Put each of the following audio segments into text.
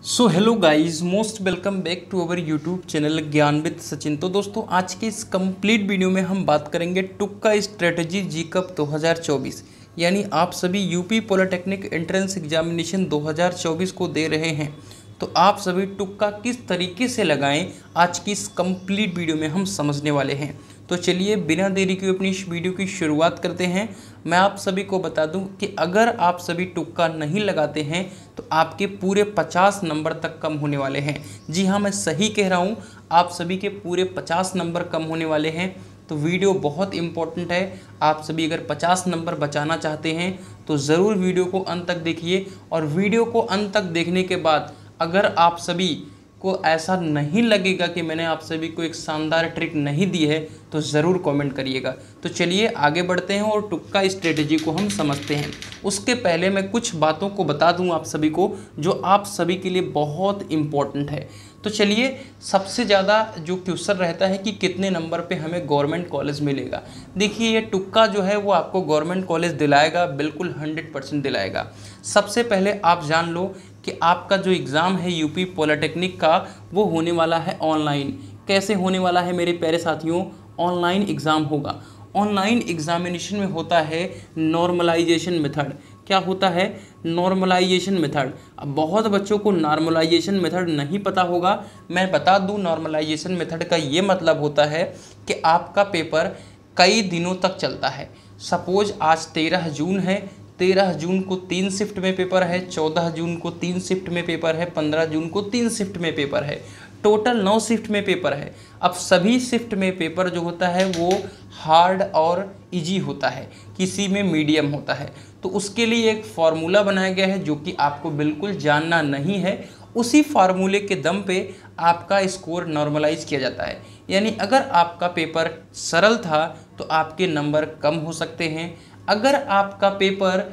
So hello guys, most welcome back to our YouTube channel Gyan with Sachin. तो दोस्तों, आज के इस कंप्लीट वीडियो में हम बात करेंगे टुक्का स्ट्रेटजी जी कप 2024। यानी आप सभी यूपी पॉलिटेक्निक एंट्रेंस एग्जामिनेशन 2024 को दे रहे हैं, तो आप सभी टुक्का किस तरीके से लगाएं, आज की इस कंप्लीट वीडियो में हम समझने वाले हैं। तो चलिए बिना देरी के अपनी इस वीडियो की शुरुआत करते हैं। मैं आप सभी को बता दूं कि अगर आप सभी टुक्का नहीं लगाते हैं तो आपके पूरे 50 नंबर तक कम होने वाले हैं। जी हाँ, मैं सही कह रहा हूं, आप सभी के पूरे 50 नंबर कम होने वाले हैं। तो वीडियो बहुत इंपॉर्टेंट है। आप सभी अगर 50 नंबर बचाना चाहते हैं तो ज़रूर वीडियो को अंत तक देखिए। और वीडियो को अंत तक देखने के बाद अगर आप सभी को ऐसा नहीं लगेगा कि मैंने आप सभी को एक शानदार ट्रिक नहीं दी है तो ज़रूर कमेंट करिएगा। तो चलिए आगे बढ़ते हैं और टुक्का स्ट्रेटजी को हम समझते हैं। उसके पहले मैं कुछ बातों को बता दूं आप सभी को, जो आप सभी के लिए बहुत इम्पोर्टेंट है। तो चलिए, सबसे ज़्यादा जो क्वेश्चन रहता है कि कितने नंबर पे हमें गवर्नमेंट कॉलेज मिलेगा। देखिए, ये टुक्का जो है वो आपको गवर्नमेंट कॉलेज दिलाएगा, बिल्कुल 100% दिलाएगा। सबसे पहले आप जान लो कि आपका जो एग्ज़ाम है यूपी पॉलिटेक्निक का, वो होने वाला है ऑनलाइन। कैसे होने वाला है मेरे प्यारे साथियों? ऑनलाइन एग्ज़ाम होगा। ऑनलाइन एग्जामिनेशन में होता है नॉर्मलाइजेशन मेथड। क्या होता है? Normalisation method. अब बहुत बच्चों को नॉर्मलाइजेशन मेथड नहीं पता होगा, मैं बता दूं। नॉर्मलाइजेशन मेथड का ये मतलब होता है कि आपका पेपर कई दिनों तक चलता है। सपोज आज 13 जून है, 13 जून को 3 शिफ्ट में पेपर है, 14 जून को 3 शिफ्ट में पेपर है, 15 जून को 3 शिफ्ट में पेपर है, टोटल 9 शिफ्ट में पेपर है। अब सभी शिफ्ट में पेपर जो होता है वो हार्ड और इजी होता है, किसी में मीडियम होता है। तो उसके लिए एक फार्मूला बनाया गया है जो कि आपको बिल्कुल जानना नहीं है। उसी फार्मूले के दम पे आपका स्कोर नॉर्मलाइज किया जाता है। यानी अगर आपका पेपर सरल था तो आपके नंबर कम हो सकते हैं, अगर आपका पेपर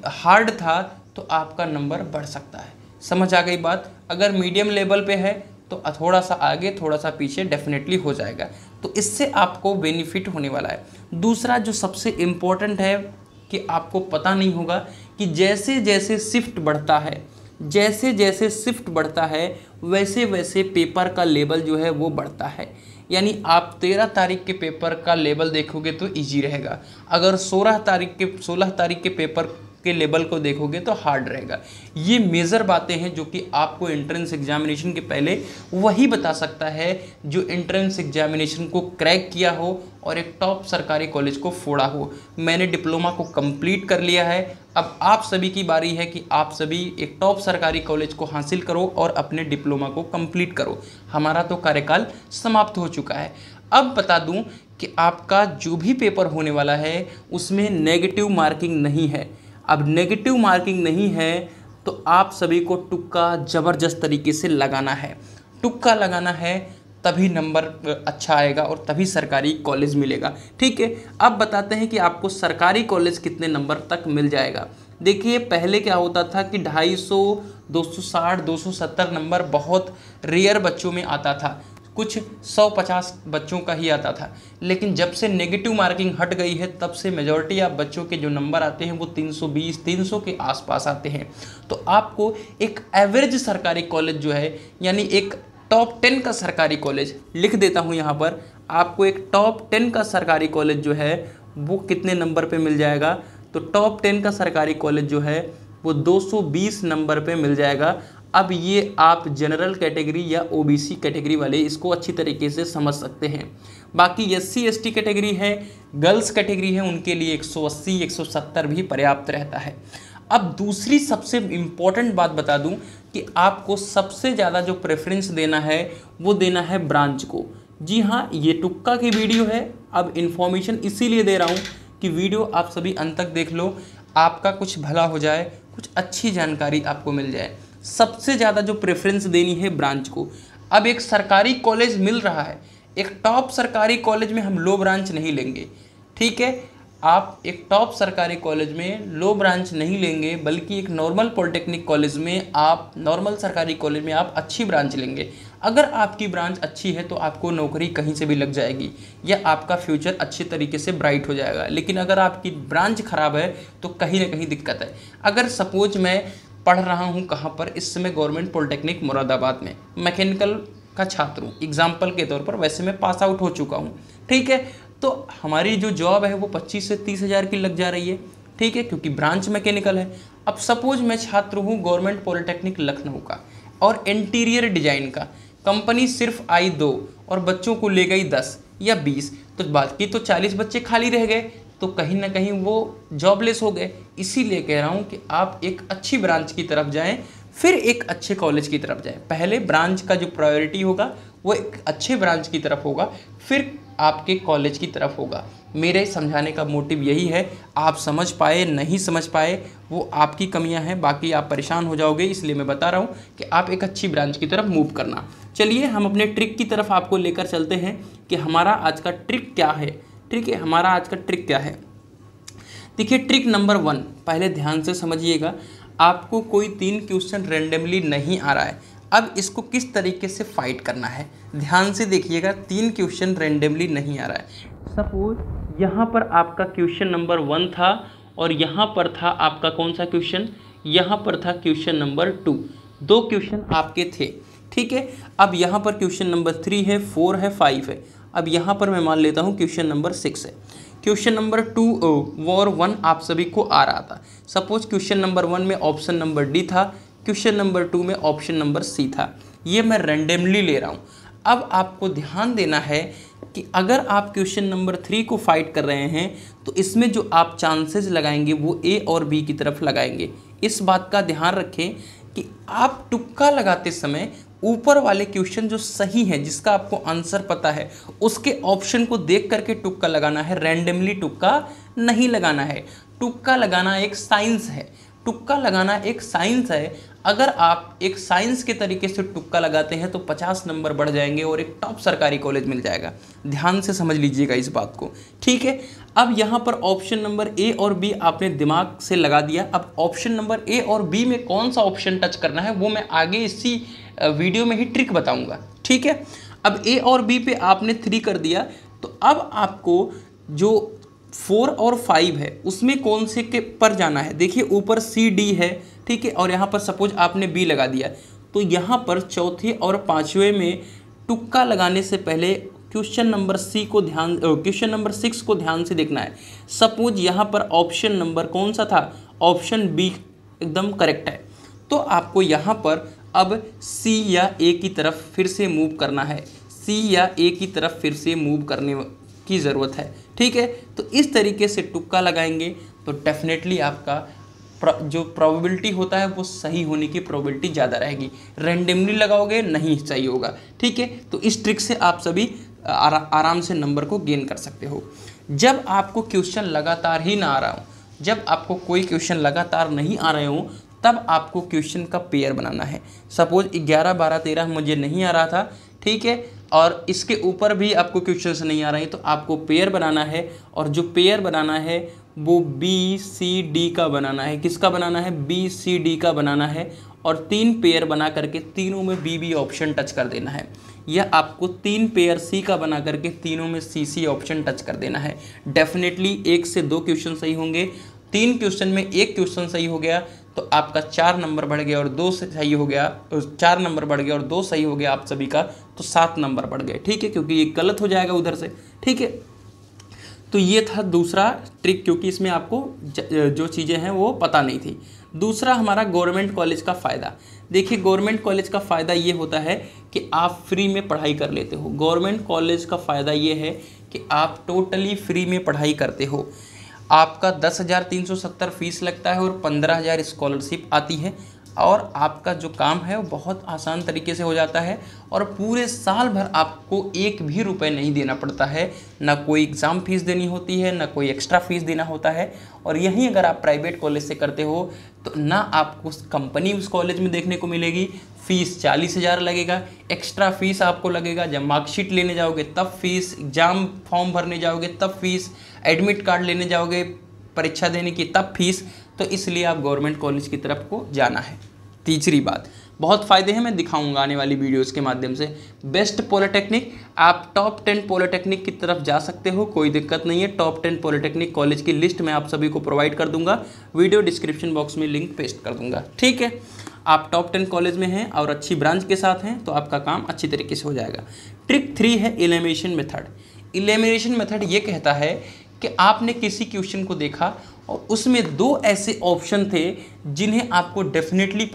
हार्ड था तो आपका नंबर बढ़ सकता है। समझ आ गई बात? अगर मीडियम लेवल पे है तो थोड़ा सा आगे थोड़ा सा पीछे डेफिनेटली हो जाएगा। तो इससे आपको बेनिफिट होने वाला है। दूसरा जो सबसे इम्पोर्टेंट है कि आपको पता नहीं होगा कि जैसे जैसे शिफ्ट बढ़ता है, जैसे जैसे शिफ्ट बढ़ता है वैसे वैसे पेपर का लेवल जो है वो बढ़ता है। यानी आप 13 तारीख के पेपर का लेवल देखोगे तो इजी रहेगा, अगर 16 तारीख के पेपर के लेवल को देखोगे तो हार्ड रहेगा। ये मेजर बातें हैं जो कि आपको एंट्रेंस एग्जामिनेशन के पहले वही बता सकता है जो एंट्रेंस एग्जामिनेशन को क्रैक किया हो और एक टॉप सरकारी कॉलेज को फोड़ा हो। मैंने डिप्लोमा को कंप्लीट कर लिया है, अब आप सभी की बारी है कि आप सभी एक टॉप सरकारी कॉलेज को हासिल करो और अपने डिप्लोमा को कंप्लीट करो। हमारा तो कार्यकाल समाप्त हो चुका है। अब बता दूं कि आपका जो भी पेपर होने वाला है उसमें नेगेटिव मार्किंग नहीं है। अब नेगेटिव मार्किंग नहीं है तो आप सभी को टुक्का ज़बरदस्त तरीके से लगाना है। टुक्का लगाना है तभी नंबर अच्छा आएगा और तभी सरकारी कॉलेज मिलेगा। ठीक है, अब बताते हैं कि आपको सरकारी कॉलेज कितने नंबर तक मिल जाएगा। देखिए, पहले क्या होता था कि 250, 260, 270 नंबर बहुत रेयर बच्चों में आता था, कुछ 150 बच्चों का ही आता था। लेकिन जब से नेगेटिव मार्किंग हट गई है तब से मेजॉरिटी ऑफ बच्चों के जो नंबर आते हैं वो 320, 300 के आसपास आते हैं। तो आपको एक एवरेज सरकारी कॉलेज जो है, यानी एक टॉप 10 का सरकारी कॉलेज लिख देता हूँ यहाँ पर, आपको एक टॉप 10 का सरकारी कॉलेज जो है वो कितने नंबर पे मिल जाएगा? तो टॉप 10 का सरकारी कॉलेज जो है वो 220 नंबर पे मिल जाएगा। अब ये आप जनरल कैटेगरी या ओबीसी कैटेगरी वाले इसको अच्छी तरीके से समझ सकते हैं। बाकी एससी एसटी कैटेगरी है, गर्ल्स कैटेगरी है, उनके लिए 180, 170 भी पर्याप्त रहता है। अब दूसरी सबसे इम्पॉर्टेंट बात बता दूं कि आपको सबसे ज़्यादा जो प्रेफरेंस देना है वो देना है ब्रांच को। जी हाँ, ये टुक्का की वीडियो है। अब इन्फॉर्मेशन इसीलिए दे रहा हूँ कि वीडियो आप सभी अंत तक देख लो, आपका कुछ भला हो जाए, कुछ अच्छी जानकारी आपको मिल जाए। सबसे ज़्यादा जो प्रेफरेंस देनी है ब्रांच को। अब एक सरकारी कॉलेज मिल रहा है, एक टॉप सरकारी कॉलेज में हम लो ब्रांच नहीं लेंगे। ठीक है, आप एक टॉप सरकारी कॉलेज में लो ब्रांच नहीं लेंगे, बल्कि एक नॉर्मल पॉलिटेक्निक कॉलेज में आप, नॉर्मल सरकारी कॉलेज में आप अच्छी ब्रांच लेंगे। अगर आपकी ब्रांच अच्छी है तो आपको नौकरी कहीं से भी लग जाएगी या आपका फ्यूचर अच्छे तरीके से ब्राइट हो जाएगा। लेकिन अगर आपकी ब्रांच ख़राब है तो कहीं ना कहीं दिक्कत है। अगर सपोज मैं पढ़ रहा हूँ कहाँ पर, इस समय गवर्नमेंट पॉलिटेक्निक मुरादाबाद में मैकेनिकल का छात्र हूँ एग्जाम्पल के तौर पर। वैसे मैं पास आउट हो चुका हूँ, ठीक है। तो हमारी जो जॉब है वो 25 से 30 हज़ार की लग जा रही है, ठीक है, क्योंकि ब्रांच मैकेनिकल है। अब सपोज मैं छात्र हूँ गवर्नमेंट पॉलिटेक्निक लखनऊ का और इंटीरियर डिजाइन का, कंपनी सिर्फ आई 2 और बच्चों को ले गई 10 या 20, तो बाकी तो 40 बच्चे खाली रह गए, तो कहीं ना कहीं वो जॉबलेस हो गए। इसीलिए कह रहा हूँ कि आप एक अच्छी ब्रांच की तरफ जाएं, फिर एक अच्छे कॉलेज की तरफ जाएं। पहले ब्रांच का जो प्रायोरिटी होगा वो एक अच्छे ब्रांच की तरफ होगा, फिर आपके कॉलेज की तरफ होगा। मेरे समझाने का मोटिव यही है। आप समझ पाए नहीं समझ पाए वो आपकी कमियां हैं, बाकी आप परेशान हो जाओगे, इसलिए मैं बता रहा हूँ कि आप एक अच्छी ब्रांच की तरफ मूव करना। चलिए हम अपने ट्रिक की तरफ आपको लेकर चलते हैं कि हमारा आज का ट्रिक क्या है, ठीक है। हमारा आज का ट्रिक क्या है, देखिए ट्रिक नंबर 1, पहले ध्यान से समझिएगा। आपको कोई 3 क्वेश्चन रेंडमली नहीं आ रहा है, अब इसको किस तरीके से फाइट करना है ध्यान से देखिएगा। 3 क्वेश्चन रेंडमली नहीं आ रहा है। सपोज यहाँ पर आपका क्वेश्चन नंबर 1 था और यहाँ पर था आपका कौन सा क्वेश्चन, यहाँ पर था क्वेश्चन नंबर 2। 2 क्वेश्चन आपके थे, ठीक है। अब यहाँ पर क्वेश्चन नंबर 3 है, 4 है, 5 है। अब यहाँ पर मैं मान लेता हूँ क्वेश्चन नंबर 6 है। क्वेश्चन नंबर 2 और 1 आप सभी को आ रहा था। सपोज क्वेश्चन नंबर 1 में ऑप्शन नंबर डी था, क्वेश्चन नंबर 2 में ऑप्शन नंबर सी था। ये मैं रेंडमली ले रहा हूँ। अब आपको ध्यान देना है कि अगर आप क्वेश्चन नंबर 3 को फाइट कर रहे हैं तो इसमें जो आप चांसेस लगाएंगे वो ए और बी की तरफ लगाएंगे। इस बात का ध्यान रखें कि आप तुक्का लगाते समय ऊपर वाले क्वेश्चन जो सही है, जिसका आपको आंसर पता है, उसके ऑप्शन को देख करके तुक्का लगाना है, रैंडमली तुक्का नहीं लगाना है। तुक्का लगाना एक साइंस है, तुक्का लगाना एक साइंस है। अगर आप एक साइंस के तरीके से तुक्का लगाते हैं तो 50 नंबर बढ़ जाएंगे और एक टॉप सरकारी कॉलेज मिल जाएगा। ध्यान से समझ लीजिएगा इस बात को, ठीक है। अब यहाँ पर ऑप्शन नंबर ए और बी आपने दिमाग से लगा दिया। अब ऑप्शन नंबर ए और बी में कौन सा ऑप्शन टच करना है वो मैं आगे इसी वीडियो में ही ट्रिक बताऊंगा, ठीक है। अब ए और बी पे आपने 3 कर दिया, तो अब आपको जो 4 और 5 है उसमें कौन से के पर जाना है। देखिए ऊपर सी डी है, ठीक है, और यहाँ पर सपोज आपने बी लगा दिया, तो यहाँ पर चौथे और 5वें में तुक्का लगाने से पहले क्वेश्चन नंबर 6 को ध्यान से देखना है। सपोज यहाँ पर ऑप्शन नंबर कौन सा था, ऑप्शन बी एकदम करेक्ट है, तो आपको यहाँ पर अब सी या ए की तरफ फिर से मूव करना है, सी या ए की तरफ फिर से मूव करने की ज़रूरत है, ठीक है। तो इस तरीके से तुक्का लगाएंगे तो डेफिनेटली आपका जो प्रोबेबिलिटी होता है वो सही होने की प्रोबेबिलिटी ज़्यादा रहेगी। रैंडमली लगाओगे नहीं सही होगा, ठीक है। तो इस ट्रिक से आप सभी आराम से नंबर को गेन कर सकते हो। जब आपको क्वेश्चन लगातार ही ना आ रहा हो, जब आपको कोई क्वेश्चन लगातार नहीं आ रहे हो, तब आपको क्वेश्चन का पेयर बनाना है। सपोज 11, 12, 13 मुझे नहीं आ रहा था, ठीक है, और इसके ऊपर भी आपको क्वेश्चंस नहीं आ रहे हैं, तो आपको पेयर बनाना है। और जो पेयर बनाना है वो बी सी डी का बनाना है। किसका बनाना है, बी सी डी का बनाना है। और 3 पेयर बना करके तीनों में बी बी ऑप्शन टच कर देना है, या आपको 3 पेयर सी का बना करके तीनों में सी सी ऑप्शन टच कर देना है। डेफिनेटली 1 से 2 क्वेश्चन सही होंगे। 3 क्वेश्चन में 1 क्वेश्चन सही हो गया तो आपका 4 नंबर बढ़ गया और 2 सही हो गया, 4 नंबर बढ़ गया और 2 सही हो गया आप सभी का, तो 7 नंबर बढ़ गए, ठीक है, क्योंकि ये गलत हो जाएगा उधर से, ठीक है। तो ये था दूसरा ट्रिक, क्योंकि इसमें आपको जो चीज़ें हैं वो पता नहीं थी। दूसरा हमारा गवर्नमेंट कॉलेज का फ़ायदा। देखिए गवर्नमेंट कॉलेज का फ़ायदा ये होता है कि आप फ्री में पढ़ाई कर लेते हो। गवर्नमेंट कॉलेज का फ़ायदा ये है कि आप टोटली फ्री में पढ़ाई करते हो। आपका 10,370 फीस लगता है और 15,000 स्कॉलरशिप आती है, और आपका जो काम है वो बहुत आसान तरीके से हो जाता है, और पूरे साल भर आपको 1 भी रुपए नहीं देना पड़ता है। ना कोई एग्ज़ाम फीस देनी होती है, ना कोई एक्स्ट्रा फीस देना होता है। और यहीं अगर आप प्राइवेट कॉलेज से करते हो तो ना आपको कंपनी उस कॉलेज में देखने को मिलेगी, फ़ीस 40,000 लगेगा, एक्स्ट्रा फीस आपको लगेगा जब मार्कशीट लेने जाओगे तब फीस, एग्ज़ाम फॉर्म भरने जाओगे तब फीस, एडमिट कार्ड लेने जाओगे परीक्षा देने की तब फीस। तो इसलिए आप गवर्नमेंट कॉलेज की तरफ को जाना है। तीसरी बात, बहुत फ़ायदे हैं, मैं दिखाऊंगा आने वाली वीडियोस के माध्यम से। बेस्ट पॉलिटेक्निक, आप टॉप 10 पॉलिटेक्निक की तरफ जा सकते हो, कोई दिक्कत नहीं है। टॉप 10 पॉलिटेक्निक कॉलेज की लिस्ट मैं आप सभी को प्रोवाइड कर दूंगा, वीडियो डिस्क्रिप्शन बॉक्स में लिंक पेस्ट कर दूंगा, ठीक है। आप टॉप 10 कॉलेज में हैं और अच्छी ब्रांच के साथ हैं तो आपका काम अच्छी तरीके से हो जाएगा। ट्रिक 3 है एलिमिनेशन मेथड। एलिमिनेशन मेथड ये कहता है कि आपने किसी क्वेश्चन को देखा और उसमें दो ऐसे ऑप्शन थे जिन्हें आपको डेफिनेटली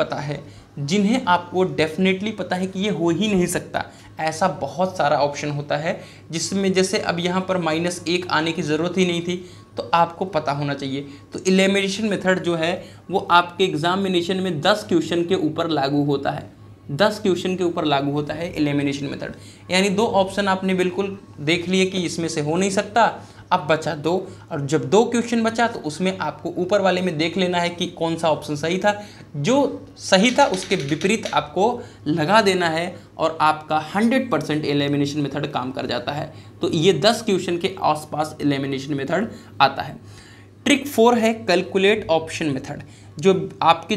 पता है कि ये हो ही नहीं सकता। ऐसा बहुत सारा ऑप्शन होता है जिसमें जैसे अब यहाँ पर -1 आने की ज़रूरत ही नहीं थी, तो आपको पता होना चाहिए। तो एलिमिनेशन मेथड जो है वो आपके एग्जामिनेशन में 10 क्वेश्चन के ऊपर लागू होता है, 10 क्वेश्चन के ऊपर लागू होता है एलिमिनेशन मेथड। यानी दो ऑप्शन आपने बिल्कुल देख लिए कि इसमें से हो नहीं सकता, अब बचा 2, और जब 2 क्वेश्चन बचा तो उसमें आपको ऊपर वाले में देख लेना है कि कौन सा ऑप्शन सही था, जो सही था उसके विपरीत आपको लगा देना है और आपका 100% एलिमिनेशन मेथड काम कर जाता है। तो ये 10 क्वेश्चन के आसपास एलिमिनेशन मेथड आता है। ट्रिक 4 है कैलकुलेट ऑप्शन मेथड। जो आपके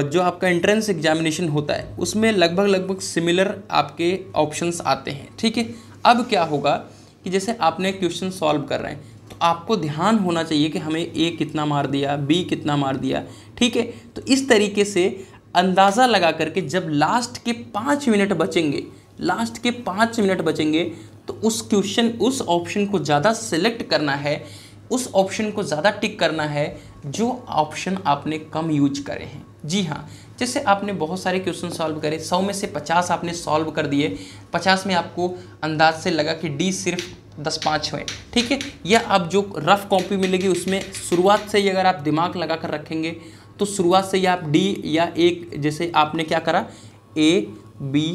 जो आपका एंट्रेंस एग्जामिनेशन होता है उसमें लगभग सिमिलर आपके ऑप्शंस आते हैं, ठीक है। अब क्या होगा कि जैसे आपने क्वेश्चन सॉल्व कर रहे हैं तो आपको ध्यान होना चाहिए कि हमें ए कितना मार दिया, बी कितना मार दिया, ठीक है। तो इस तरीके से अंदाज़ा लगा करके जब लास्ट के 5 मिनट बचेंगे तो उस ऑप्शन को ज़्यादा सेलेक्ट करना है, उस ऑप्शन को ज़्यादा टिक करना है जो ऑप्शन आपने कम यूज करे हैं। जी हाँ, जैसे आपने बहुत सारे क्वेश्चन सॉल्व करे, 100 में से 50 आपने सॉल्व कर दिए, 50 में आपको अंदाज से लगा कि डी सिर्फ 10-5 है, ठीक है। या अब जो रफ कॉपी मिलेगी उसमें शुरुआत से ही अगर आप दिमाग लगा कर रखेंगे तो शुरुआत से ही आप डी या एक, जैसे आपने क्या करा A, B,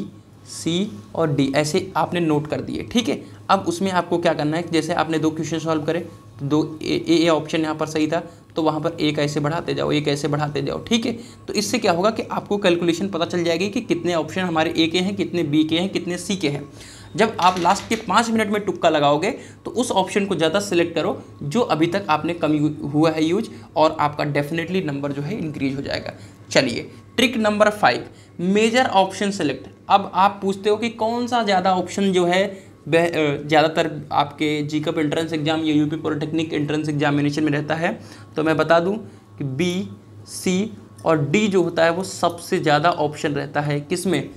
C और D ऐसे आपने नोट कर दिए, ठीक है। अब उसमें आपको क्या करना है, जैसे आपने 2 क्वेश्चन सॉल्व करे तो 2 ए ऑप्शन यहाँ पर सही था तो वहाँ पर एक ऐसे बढ़ाते जाओ, ठीक है। तो इससे क्या होगा कि आपको कैलकुलेशन पता चल जाएगी कि कितने ऑप्शन हमारे ए के हैं, कितने बी के हैं, कितने सी के हैं। जब आप लास्ट के 5 मिनट में तुक्का लगाओगे तो उस ऑप्शन को ज़्यादा सिलेक्ट करो जो अभी तक आपने कम हुआ है यूज, और आपका डेफिनेटली नंबर जो है इंक्रीज हो जाएगा। चलिए trick number 5, major option select. अब आप पूछते हो कि कौन सा ज़्यादा ऑप्शन जो है ज़्यादातर आपके जीकअप एंट्रेंस एग्जाम या यूपी पॉलिटेक्निक एंट्रेंस एग्जामिनेशन में रहता है, तो मैं बता दूं कि बी, सी और डी जो होता है वो सबसे ज़्यादा ऑप्शन रहता है किसमें,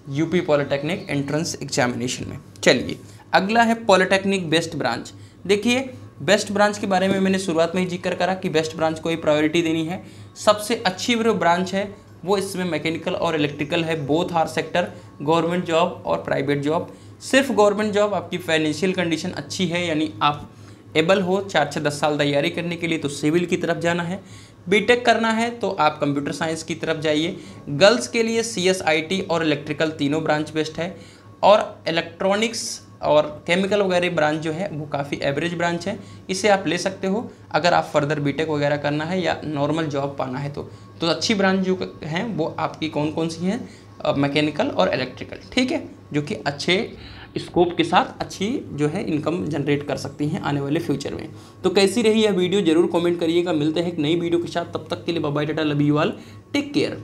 यूपी पॉलिटेक्निक एंट्रेंस एग्जामिनेशन में। चलिए अगला है पॉलिटेक्निक बेस्ट ब्रांच। देखिए बेस्ट ब्रांच के बारे में मैंने शुरुआत में ही जिक्र करा कि बेस्ट ब्रांच को ही प्रायोरिटी देनी है। सबसे अच्छी जो ब्रांच है वो इसमें मैकेनिकल और इलेक्ट्रिकल है, both are sector, government job और प्राइवेट जॉब। सिर्फ गवर्नमेंट जॉब आपकी फाइनेंशियल कंडीशन अच्छी है, यानी आप एबल हो 4 से 10 साल तैयारी करने के लिए, तो सिविल की तरफ जाना है। बीटेक करना है तो आप कंप्यूटर साइंस की तरफ जाइए। गर्ल्स के लिए CSIT और इलेक्ट्रिकल तीनों ब्रांच बेस्ट है, और इलेक्ट्रॉनिक्स और केमिकल वगैरह ब्रांच जो है वो काफ़ी एवरेज ब्रांच है, इसे आप ले सकते हो अगर आप फर्दर बीटेक वगैरह करना है या नॉर्मल जॉब पाना है तो अच्छी ब्रांच जो हैं वो आपकी कौन कौन सी हैं, मैकेनिकल और इलेक्ट्रिकल, ठीक है, जो कि अच्छे स्कोप के साथ अच्छी जो है इनकम जनरेट कर सकती हैं आने वाले फ्यूचर में। तो कैसी रही यह वीडियो जरूर कमेंट करिएगा। मिलते हैं एक नई वीडियो के साथ, तब तक के लिए bye bye, tata, love you all, take care.